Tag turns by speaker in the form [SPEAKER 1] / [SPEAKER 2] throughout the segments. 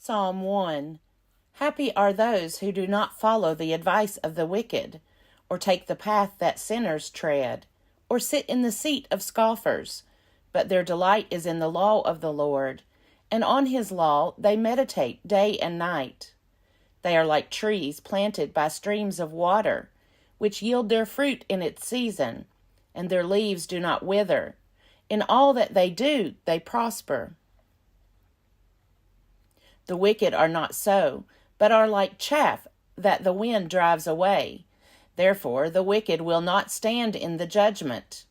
[SPEAKER 1] Psalm 1. Happy are those who do not follow the advice of the wicked, or take the path that sinners tread, or sit in the seat of scoffers, but their delight is in the law of the Lord, and on his law they meditate day and night. They are like trees planted by streams of water, which yield their fruit in its season, and their leaves do not wither. In all that they do, they prosper. The wicked are not so, but are like chaff that the wind drives away. Therefore the wicked will not stand in the judgment,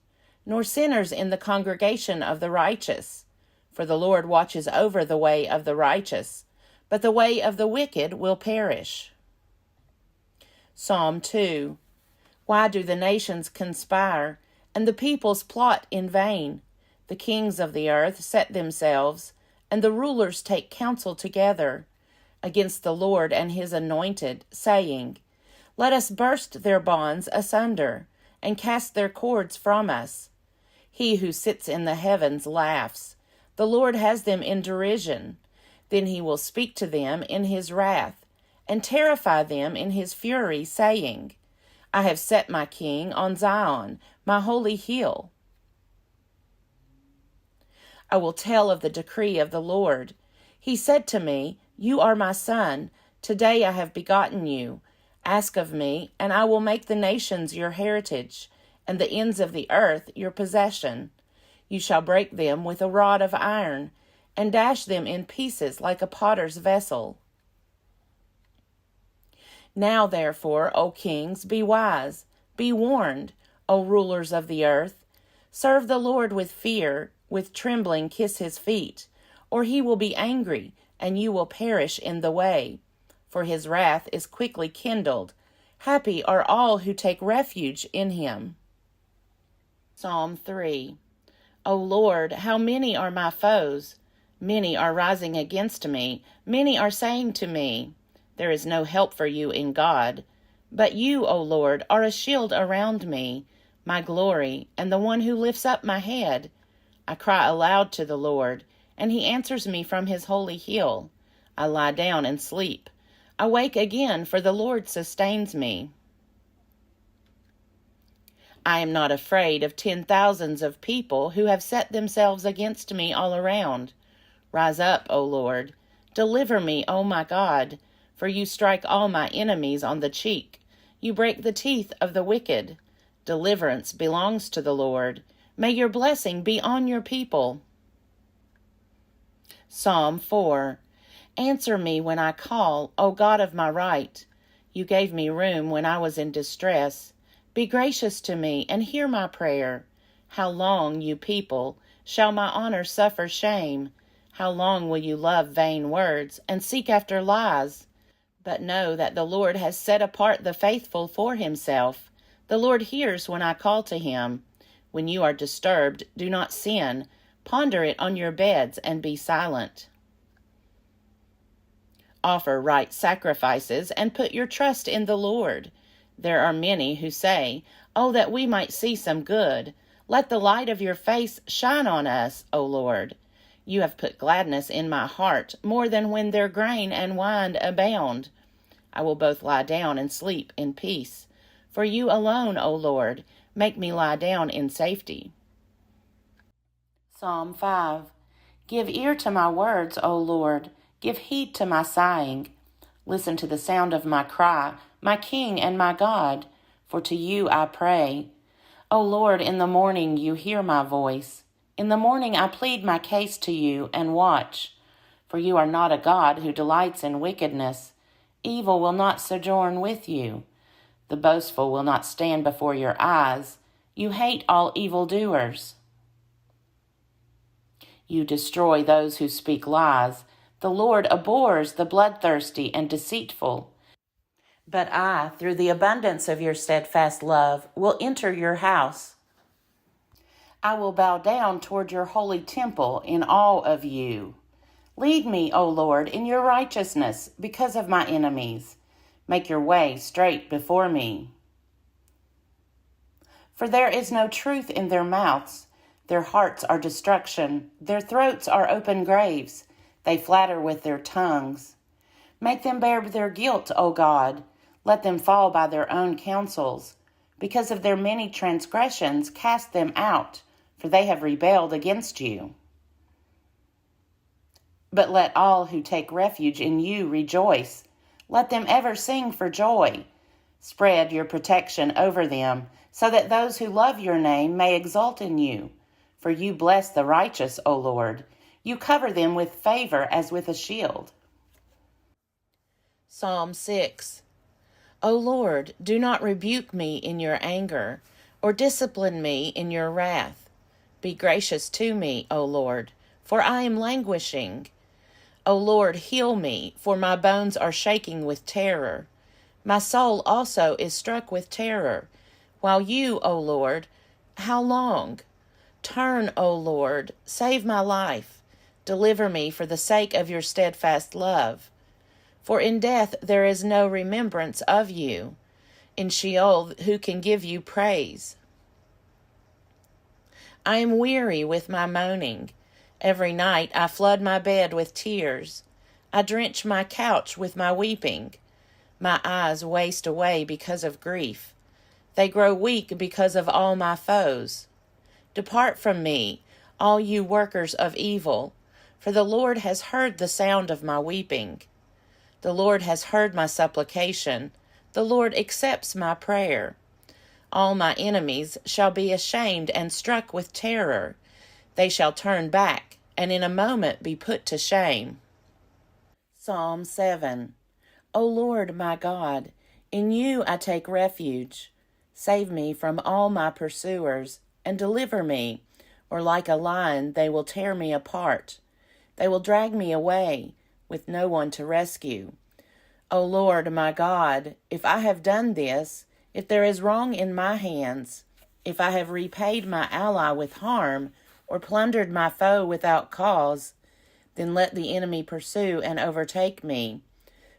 [SPEAKER 1] nor sinners in the congregation of the righteous. For the Lord watches over the way of the righteous, but the way of the wicked will perish. Psalm 2. Why do the nations conspire, and the peoples plot in vain? The kings of the earth set themselves, and the rulers take counsel together against the Lord and his anointed, saying, Let us burst their bonds asunder, and cast their cords from us. He who sits in the heavens laughs. The Lord has them in derision. Then he will speak to them in his wrath, and terrify them in his fury, saying, I have set my king on Zion, my holy hill. I will tell of the decree of the Lord. He said to me, You are my son. Today I have begotten you. Ask of me, and I will make the nations your heritage, and the ends of the earth your possession. You shall break them with a rod of iron, and dash them in pieces like a potter's vessel. Now therefore, O kings, be wise, be warned, O rulers of the earth. Serve the Lord with fear, with trembling kiss his feet, or he will be angry, and you will perish in the way. For his wrath is quickly kindled. Happy are all who take refuge in him. Psalm 3. O Lord, how many are my foes? Many are rising against me. Many are saying to me, There is no help for you in God. But you, O Lord, are a shield around me, my glory, and the one who lifts up my head. I cry aloud to the Lord, and he answers me from his holy hill. I lie down and sleep. I wake again, for the Lord sustains me. I am not afraid of 10,000s of people who have set themselves against me all around. Rise up, O Lord. Deliver me, O my God, for you strike all my enemies on the cheek. You break the teeth of the wicked. Deliverance belongs to the Lord. May your blessing be on your people. Psalm 4. Answer me when I call, O God of my right. You gave me room when I was in distress. Be gracious to me and hear my prayer. How long, you people, shall my honor suffer shame? How long will you love vain words and seek after lies? But know that the Lord has set apart the faithful for himself. The Lord hears when I call to him. When you are disturbed, do not sin. Ponder it on your beds and be silent. Offer right sacrifices and put your trust in the Lord. There are many who say, Oh, that we might see some good. Let the light of your face shine on us, O Lord. You have put gladness in my heart, more than when their grain and wine abound. I will both lie down and sleep in peace. For you alone, O Lord, make me lie down in safety. Psalm 5. Give ear to my words, O Lord. Give heed to my sighing. Listen to the sound of my cry, my King and my God, for to you I pray. O Lord, in the morning you hear my voice. In the morning I plead my case to you and watch. For you are not a God who delights in wickedness. Evil will not sojourn with you. The boastful will not stand before your eyes. You hate all evildoers. You destroy those who speak lies. The Lord abhors the bloodthirsty and deceitful. But I, through the abundance of your steadfast love, will enter your house. I will bow down toward your holy temple in awe of you. Lead me, O Lord, in your righteousness because of my enemies. Make your way straight before me. For there is no truth in their mouths. Their hearts are destruction. Their throats are open graves. They flatter with their tongues. Make them bear their guilt, O God. Let them fall by their own counsels. Because of their many transgressions, cast them out, for they have rebelled against you. But let all who take refuge in you rejoice. Let them ever sing for joy. Spread your protection over them, so that those who love your name may exult in you. For you bless the righteous, O Lord. You cover them with favor as with a shield. Psalm 6. O Lord, do not rebuke me in your anger, or discipline me in your wrath. Be gracious to me, O Lord, for I am languishing. O Lord, heal me, for my bones are shaking with terror. My soul also is struck with terror. While you, O Lord, how long? Turn, O Lord, save my life. Deliver me for the sake of your steadfast love. For in death there is no remembrance of you. In Sheol, who can give you praise? I am weary with my moaning. Every night I flood my bed with tears. I drench my couch with my weeping. My eyes waste away because of grief. They grow weak because of all my foes. Depart from me, all you workers of evil, for the Lord has heard the sound of my weeping. The Lord has heard my supplication. The Lord accepts my prayer. All my enemies shall be ashamed and struck with terror. They shall turn back, and in a moment be put to shame. Psalm 7. O Lord my God, in you I take refuge. Save me from all my pursuers, and deliver me, or like a lion they will tear me apart. They will drag me away, with no one to rescue. O Lord my God, if I have done this, if there is wrong in my hands, if I have repaid my ally with harm, or plundered my foe without cause, then let the enemy pursue and overtake me.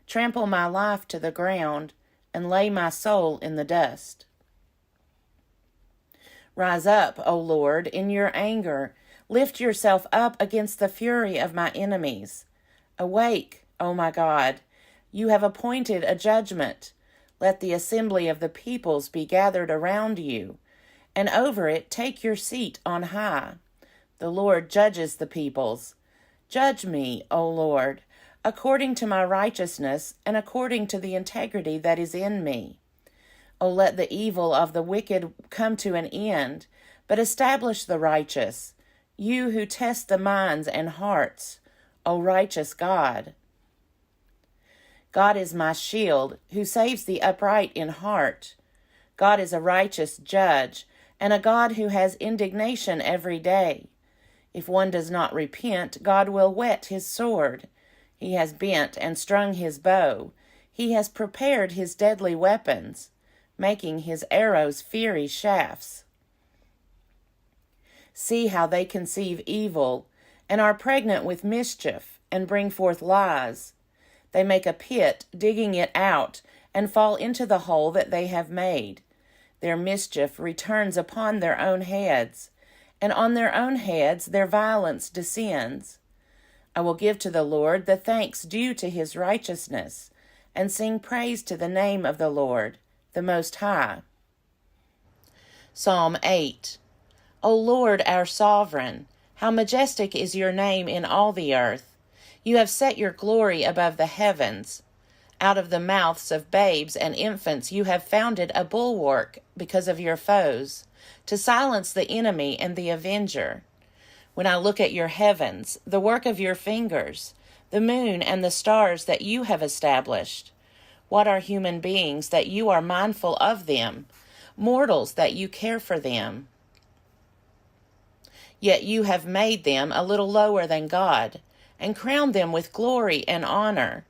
[SPEAKER 1] Trample my life to the ground, and lay my soul in the dust. Rise up, O Lord, in your anger. Lift yourself up against the fury of my enemies. Awake, O my God. You have appointed a judgment. Let the assembly of the peoples be gathered around you, and over it take your seat on high. The Lord judges the peoples. Judge me, O Lord, according to my righteousness and according to the integrity that is in me. O let the evil of the wicked come to an end, but establish the righteous, you who test the minds and hearts, O righteous God. God is my shield, who saves the upright in heart. God is a righteous judge, and a God who has indignation every day. If one does not repent, God will whet his sword. He has bent and strung his bow. He has prepared his deadly weapons, making his arrows fiery shafts. See how they conceive evil, and are pregnant with mischief, and bring forth lies. They make a pit, digging it out, and fall into the hole that they have made. Their mischief returns upon their own heads, and on their own heads their violence descends. I will give to the Lord the thanks due to his righteousness, and sing praise to the name of the Lord, the Most High. Psalm 8. O Lord, our sovereign, how majestic is your name in all the earth. You have set your glory above the heavens. Out of the mouths of babes and infants you have founded a bulwark because of your foes, to silence the enemy and the avenger. When I look at your heavens, the work of your fingers, the moon and the stars that you have established, what are human beings that you are mindful of them, mortals that you care for them? Yet you have made them a little lower than God, and crowned them with glory and honor.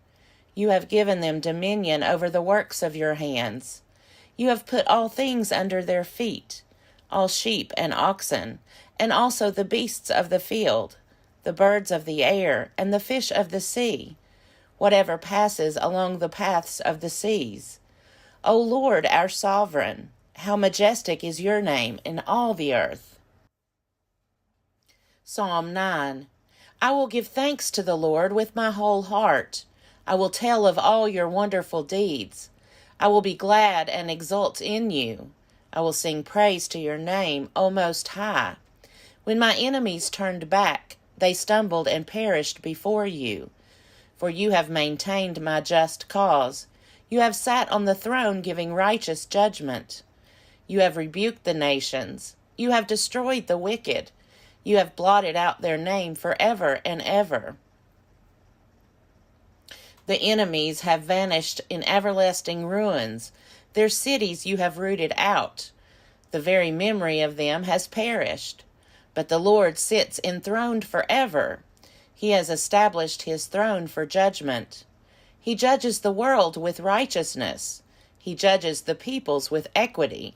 [SPEAKER 1] You have given them dominion over the works of your hands. You have put all things under their feet, all sheep and oxen, and also the beasts of the field, the birds of the air, and the fish of the sea, whatever passes along the paths of the seas. O Lord, our sovereign, how majestic is your name in all the earth. Psalm 9. I will give thanks to the Lord with my whole heart. I will tell of all your wonderful deeds. I will be glad and exult in you. I will sing praise to your name, O Most High. When my enemies turned back, they stumbled and perished before you. For you have maintained my just cause. You have sat on the throne giving righteous judgment. You have rebuked the nations. You have destroyed the wicked. You have blotted out their name forever and ever. The enemies have vanished in everlasting ruins. Their cities you have rooted out. The very memory of them has perished. But the Lord sits enthroned forever. He has established his throne for judgment. He judges the world with righteousness. He judges the peoples with equity.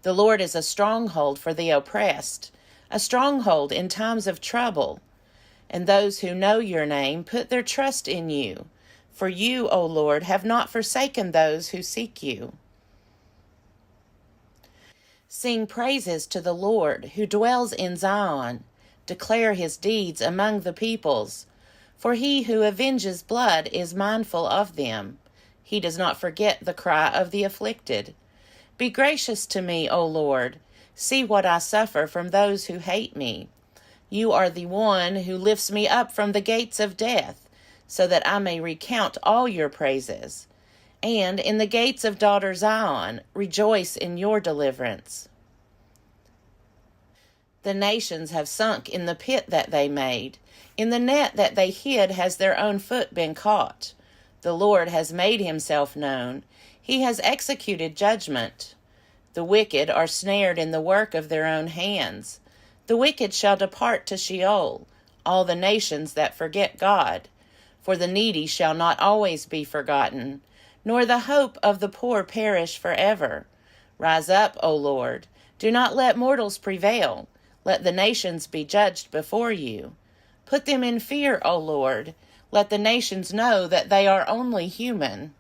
[SPEAKER 1] The Lord is a stronghold for the oppressed, a stronghold in times of trouble. And those who know your name put their trust in you. For you, O Lord, have not forsaken those who seek you. Sing praises to the Lord, who dwells in Zion. Declare his deeds among the peoples. For he who avenges blood is mindful of them. He does not forget the cry of the afflicted. Be gracious to me, O Lord. See what I suffer from those who hate me. You are the one who lifts me up from the gates of death, so that I may recount all your praises. And in the gates of daughter Zion, rejoice in your deliverance. The nations have sunk in the pit that they made. In the net that they hid has their own foot been caught. The Lord has made himself known. He has executed judgment. The wicked are snared in the work of their own hands. The wicked shall depart to Sheol, all the nations that forget God. For the needy shall not always be forgotten, nor the hope of the poor perish forever. Rise up, O Lord. Do not let mortals prevail. Let the nations be judged before you. Put them in fear, O Lord. Let the nations know that they are only human.